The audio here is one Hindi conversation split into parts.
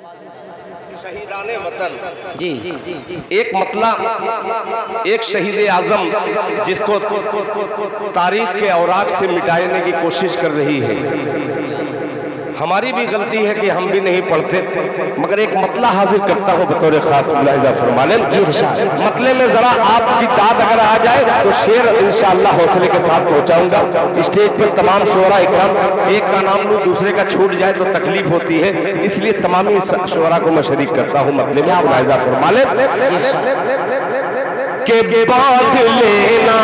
शहीदाने वतन जी एक मतलब एक शहीद आजम जिसको तारीख के औराक से मिटाने की कोशिश कर रही है। हमारी भी गलती है कि हम भी नहीं पढ़ते, मगर एक मतला हाजिर करता हूँ बतौर खास मुलाहिजा फरमा लें। मतले में जरा आपकी दाद अगर आ जाए तो शेर इंशाअल्लाह हौसले के साथ पहुंचाऊंगा। स्टेज पर तमाम शोरा इकराम, एक का नाम लूं दूसरे का छूट जाए तो तकलीफ होती है, इसलिए तमाम शोरा को मैं शरीक करता हूँ मतले में। मुलाहिजा फरमा लें के बात लेना,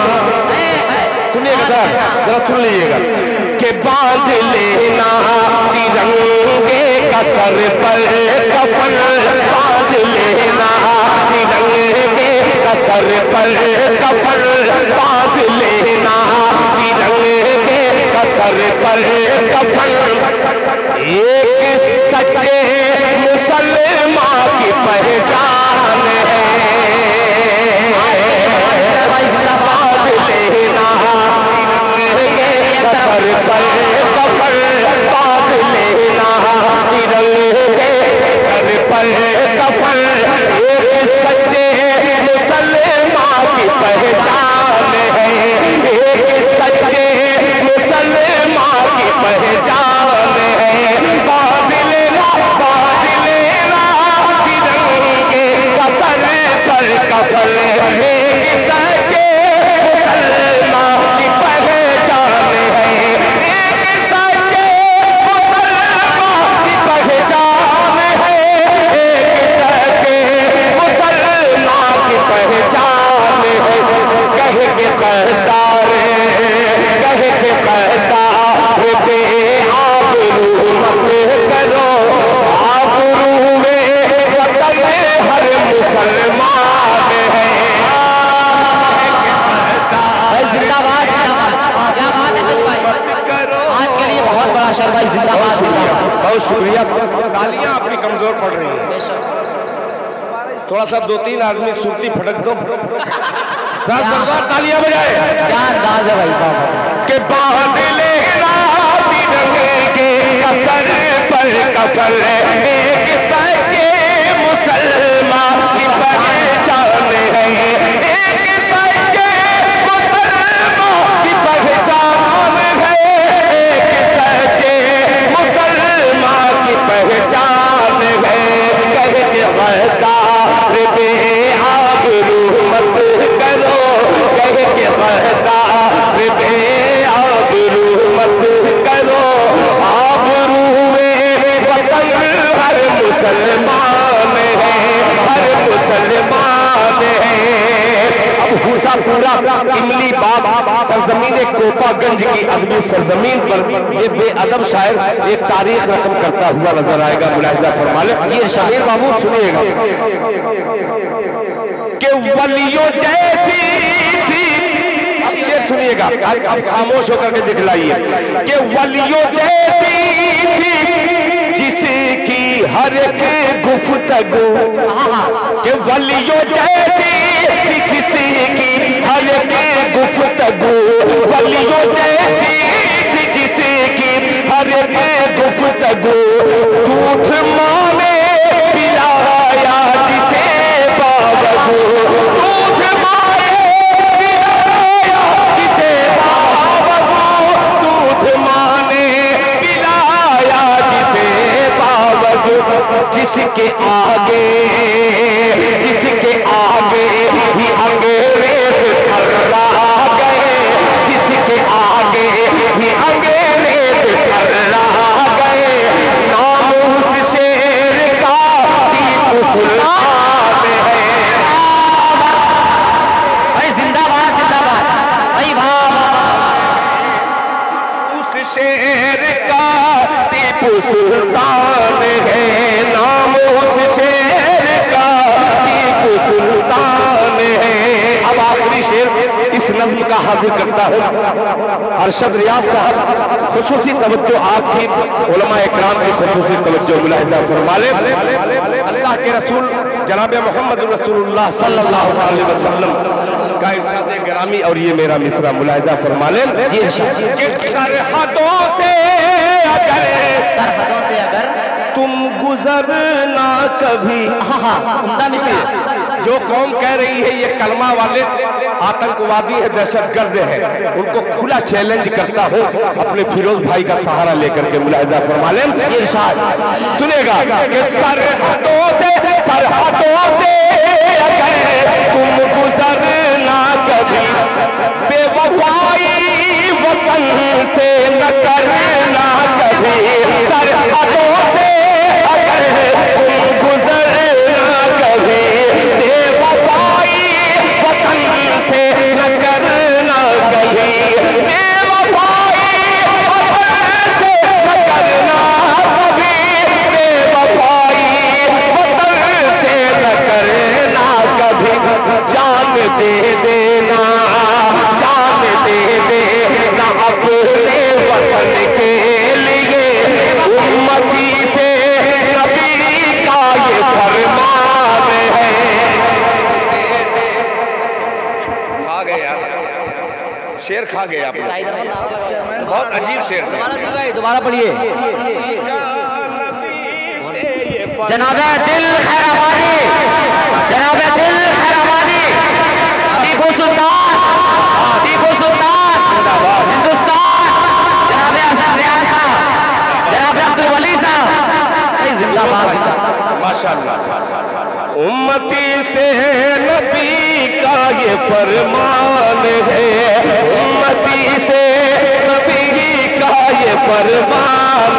सुनिएगा जरा सुन लीजिएगा, के बांध लेना तिरंगे का सर पर कफन, बांध लेना तिरंगे का सर पर कफन, बांध लेना तिरंगे का सर पर कफन। एक सच्चे मुसलमान की पहचान है, बांध लेना सर पर कफन, बांध लेना तिरंगे सर पर कफन। एक सच्चे मुसलमान की पहचान है, एक सच्चे मुसलमान की पहचान है। बांध लेना तिरंगे का सर पर कफन, एक सच्चे मुसलमान की पहचान है, एक सच्चे मुसलमान की पहचान है, एक सच्चे मुसलमान की पहचान है। कह के कहदार, कह के कहदार बे आबरू मत करो, आबरू में वतन हर मुसलमान है। जिंदाबाद जिंदाबाद, क्या बात है भाई, आज के लिए बहुत बड़ा शर भाई, जिंदाबाद जिंदाबाद। बहुत शुक्रिया। तालियां आपकी कमजोर पड़ रही हैं, थोड़ा सा दो तीन आदमी सुरती फटक दो, तालियां बजाए। क्या अंदाज है भाई, के बांध लेना तिरंगे का सर पर कफन, एक सच्चे मुसलमान की पहचान है, एक सच्चे मुसलमान की पहचान है, एक सच्चे मुसलमान की पहचान है। कह के गद्दार बे आबरू मत करो, कह के गद्दार बे आबरू मत करो, आबरू में वतन हर मुसलमान है, हर मुसलमान है। अब हुसा पूरा इमली बाग सरजमीन कोपागंज की अदबी सरजमीन पर ये बेअदब शायर एक तारीख रकम करता हुआ नजर आएगा। मुलाहिजा फरमा ले। ये शायर बाबू सुनिएगा कि वलियों जैसी थी, अब शेर सुनिएगा, अब खामोश होकर के दिखलाइए कि वलियों जैसी थी जिसकी हर एक गुफ्तगू, कि वलियों जैसी थी जिसकी हर एक गुफ्तगू, वलियों जैसी थी जिसकी हर एक गुफ्तगू। दूध माने पिलाया जिसे बाबू, दूध माने पिलाया जिसे बाबू, दूध माने पिलाया जिसे बाबू। जिसके आगे ही अंग्रेज थर्रा गए, जिसके आगे ही अंग्रेज थर्रा गए। नाम उस शेर का टीपू सुल्तान है। भाई जिंदाबाद जिंदाबाद भाई, उस शेर का टीपू सुल्तान है, नाम उस शेर का टीपू सुल्तान है। अब आखिरी शेर इस नज्म का हाजिर करता हूँ अरशद रियाज साहब, खुसूसी तवज्जो आपकी उलमा इकराम की खुसूसी तवज्जो मुलाहिजा फरमा ले। अल्लाह के रसूल जनाब मोहम्मद रसूलुल्लाह सल्लल्लाहु अलैहि वसल्लम का इरशाद गिरामी, और ये मेरा मिसरा मुलाहिजा फरमा ले कि सरहदों से अगर तुम गुजरना कभी। उम्दा मिसरा। जो कौम कह रही है ये कलमा वाले आतंकवादी है, दहशतगर्द है, उनको खुला चैलेंज करता हूँ अपने फिरोज भाई का सहारा लेकर के। मुलाहिजा फरमा लें, इरशाद सुनेगा कि सरहदों से अगर तुम गुजरना कभी, बेवफाई वतन से न करना कभी। सरहदों से अगर तुम गुजरना कभी, बेवफाई वतन से न करना कभी। बेवफाई वतन से न करना कभी, बेवफाई वतन से न करना कभी। जान दे देना, जान दे देना अपने वतन के लिए। उम्मती से नबी का ये फरमान है। खा गए यार, शेर खा गए आप, बहुत अजीब शेर था। दोबारा पढ़िए। जनाबे दिल खैरवानी, जनाबे दिल खैरवानी, टीपू सुल्तान, टीपू सुल्तान हिंदुस्तान, जनाबे हसन रियाज साहब, जनाबे अब्दुल वली साहब, जिंदाबाद माशाअल्लाह। उम्मती से नबी का ये फरमान है, उम्मती से नबी का ये फरमान